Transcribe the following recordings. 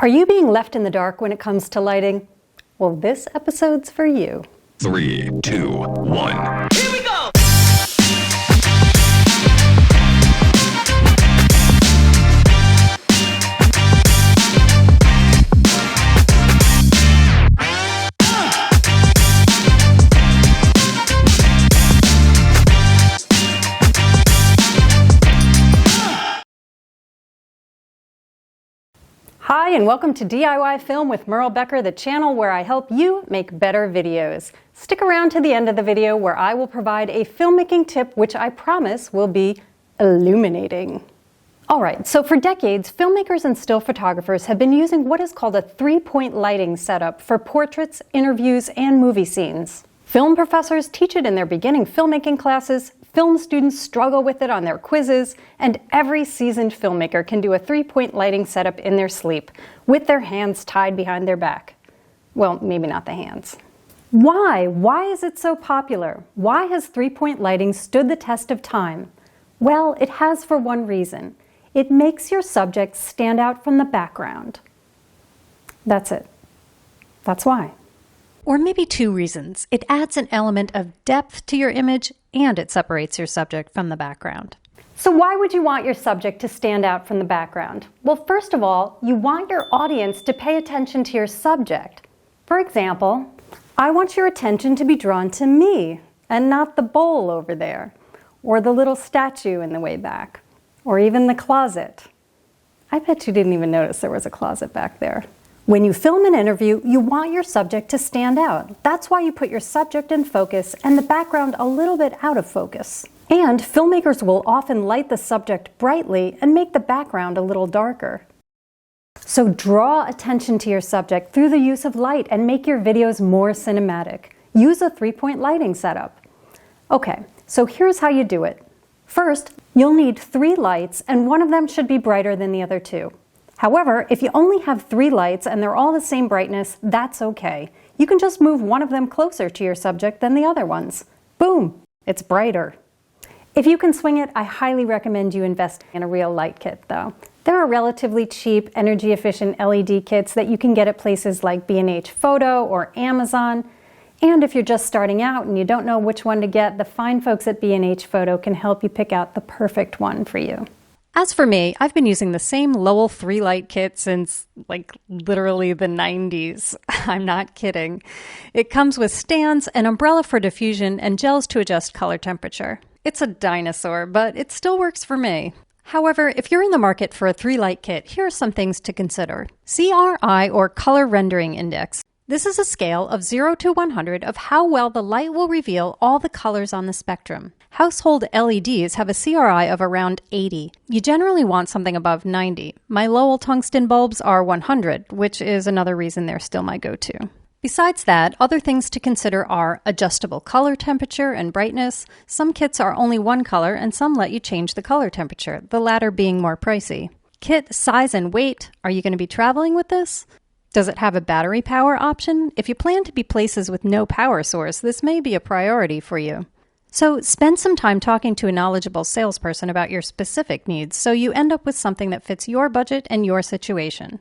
Are you being left in the dark when it comes to lighting? Well, this episode's for you. 3, 2, 1. Here we go! Hi, and welcome to DIY Film with Merle Becker, the channel where I help you make better videos. Stick around to the end of the video where I will provide a filmmaking tip which I promise will be illuminating. Alright, so for decades, filmmakers and still photographers have been using what is called a three-point lighting setup for portraits, interviews, and movie scenes. Film professors teach it in their beginning filmmaking classes, film students struggle with it on their quizzes, and every seasoned filmmaker can do a three-point lighting setup in their sleep, with their hands tied behind their back. Well, maybe not the hands. Why? Why is it so popular? Why has three-point lighting stood the test of time? Well, it has for one reason. It makes your subject stand out from the background. That's it. That's why. Or maybe two reasons. It adds an element of depth to your image and it separates your subject from the background. So why would you want your subject to stand out from the background? Well, first of all, you want your audience to pay attention to your subject. For example, I want your attention to be drawn to me and not the bowl over there, or the little statue in the way back, or even the closet. I bet you didn't even notice there was a closet back there. When you film an interview, you want your subject to stand out. That's why you put your subject in focus and the background a little bit out of focus. And filmmakers will often light the subject brightly and make the background a little darker. So draw attention to your subject through the use of light and make your videos more cinematic. Use a three-point lighting setup. Okay, so here's how you do it. First, you'll need 3 lights and one of them should be brighter than the other 2. However, if you only have 3 lights and they're all the same brightness, that's okay. You can just move one of them closer to your subject than the other ones. Boom! It's brighter. If you can swing it, I highly recommend you invest in a real light kit though. There are relatively cheap, energy-efficient LED kits that you can get at places like B&H Photo or Amazon. And if you're just starting out and you don't know which one to get, the fine folks at B&H Photo can help you pick out the perfect one for you. As for me, I've been using the same Lowell 3-light kit since, literally the 90s. I'm not kidding. It comes with stands, an umbrella for diffusion, and gels to adjust color temperature. It's a dinosaur, but it still works for me. However, if you're in the market for a 3-light kit, here are some things to consider. CRI, or Color Rendering Index. This is a scale of 0 to 100 of how well the light will reveal all the colors on the spectrum. Household LEDs have a CRI of around 80. You generally want something above 90. My Lowell tungsten bulbs are 100, which is another reason they're still my go-to. Besides that, other things to consider are adjustable color temperature and brightness. Some kits are only one color and some let you change the color temperature, the latter being more pricey. Kit size and weight. Are you going to be traveling with this? Does it have a battery power option? If you plan to be places with no power source, this may be a priority for you. So spend some time talking to a knowledgeable salesperson about your specific needs so you end up with something that fits your budget and your situation.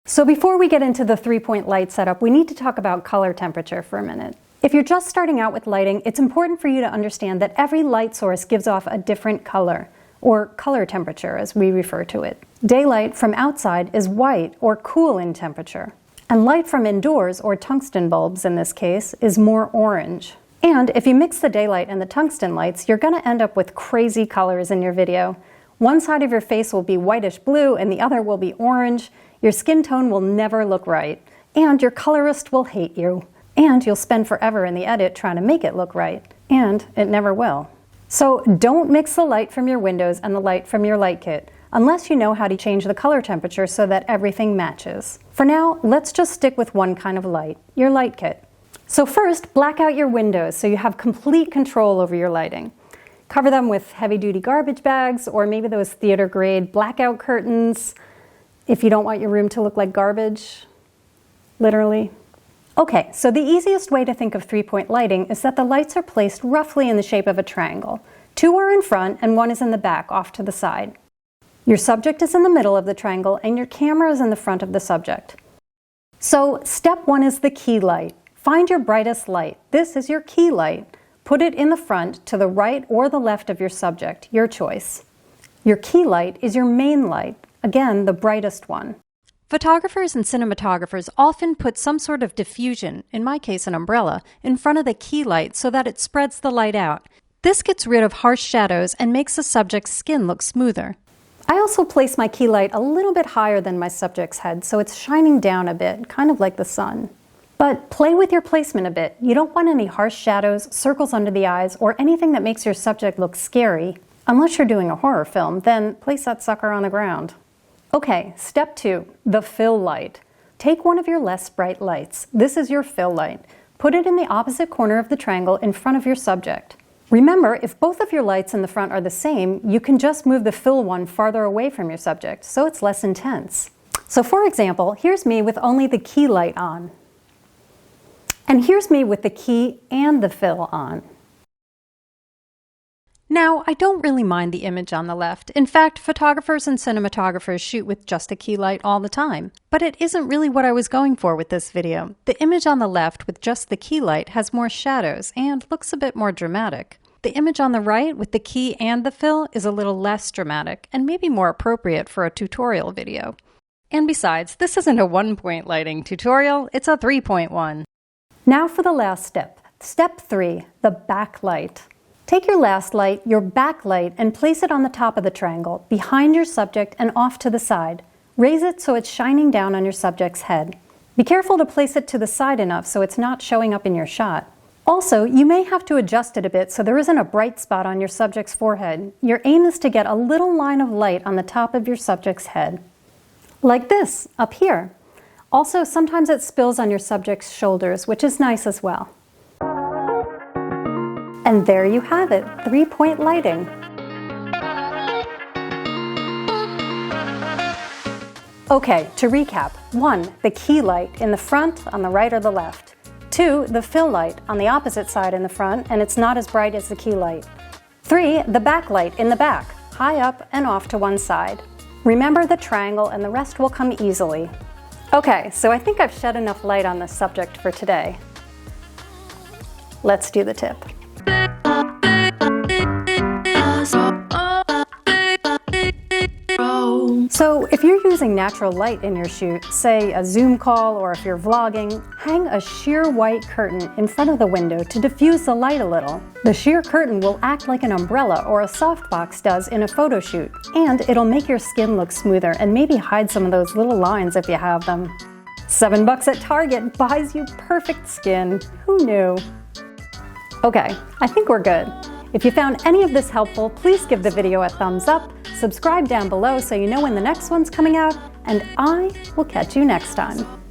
So before we get into the three-point light setup, we need to talk about color temperature for a minute. If you're just starting out with lighting, it's important for you to understand that every light source gives off a different color, or color temperature as we refer to it. Daylight from outside is white or cool in temperature, and light from indoors, or tungsten bulbs in this case, is more orange. And if you mix the daylight and the tungsten lights, you're going to end up with crazy colors in your video. One side of your face will be whitish blue and the other will be orange. Your skin tone will never look right, and your colorist will hate you. And you'll spend forever in the edit trying to make it look right, and it never will. So don't mix the light from your windows and the light from your light kit, unless you know how to change the color temperature so that everything matches. For now, let's just stick with one kind of light, your light kit. So first, black out your windows so you have complete control over your lighting. Cover them with heavy-duty garbage bags or maybe those theater-grade blackout curtains if you don't want your room to look like garbage, literally. Okay, so the easiest way to think of three-point lighting is that the lights are placed roughly in the shape of a triangle. 2 are in front and 1 is in the back, off to the side. Your subject is in the middle of the triangle and your camera is in the front of the subject. So step 1 is the key light. Find your brightest light. This is your key light. Put it in the front to the right or the left of your subject, your choice. Your key light is your main light, again, the brightest one. Photographers and cinematographers often put some sort of diffusion, in my case an umbrella, in front of the key light so that it spreads the light out. This gets rid of harsh shadows and makes the subject's skin look smoother. I also place my key light a little bit higher than my subject's head, so it's shining down a bit, kind of like the sun. But play with your placement a bit. You don't want any harsh shadows, circles under the eyes, or anything that makes your subject look scary. Unless you're doing a horror film, then place that sucker on the ground. Okay, step 2, the fill light. Take one of your less bright lights. This is your fill light. Put it in the opposite corner of the triangle in front of your subject. Remember, if both of your lights in the front are the same, you can just move the fill one farther away from your subject, so it's less intense. So for example, here's me with only the key light on. And here's me with the key and the fill on. Now, I don't really mind the image on the left. In fact, photographers and cinematographers shoot with just a key light all the time. But it isn't really what I was going for with this video. The image on the left with just the key light has more shadows and looks a bit more dramatic. The image on the right with the key and the fill is a little less dramatic and maybe more appropriate for a tutorial video. And besides, this isn't a 1-point lighting tutorial, it's a 3-point one. Now for the last step. Step 3, the backlight. Take your last light, your backlight, and place it on the top of the triangle, behind your subject and off to the side. Raise it so it's shining down on your subject's head. Be careful to place it to the side enough so it's not showing up in your shot. Also, you may have to adjust it a bit so there isn't a bright spot on your subject's forehead. Your aim is to get a little line of light on the top of your subject's head. Like this, up here. Also, sometimes it spills on your subject's shoulders, which is nice as well. And there you have it, 3-point lighting. Okay, to recap. 1, the key light in the front, on the right or the left. 2, the fill light on the opposite side in the front, and it's not as bright as the key light. 3, the backlight in the back, high up and off to one side. Remember the triangle and the rest will come easily. Okay, so I think I've shed enough light on this subject for today. Let's do the tip. So if you're using natural light in your shoot, say a Zoom call or if you're vlogging, hang a sheer white curtain in front of the window to diffuse the light a little. The sheer curtain will act like an umbrella or a softbox does in a photo shoot, and it'll make your skin look smoother and maybe hide some of those little lines if you have them. $7 at Target buys you perfect skin. Who knew? Okay, I think we're good. If you found any of this helpful, please give the video a thumbs up, subscribe down below so you know when the next one's coming out, and I will catch you next time.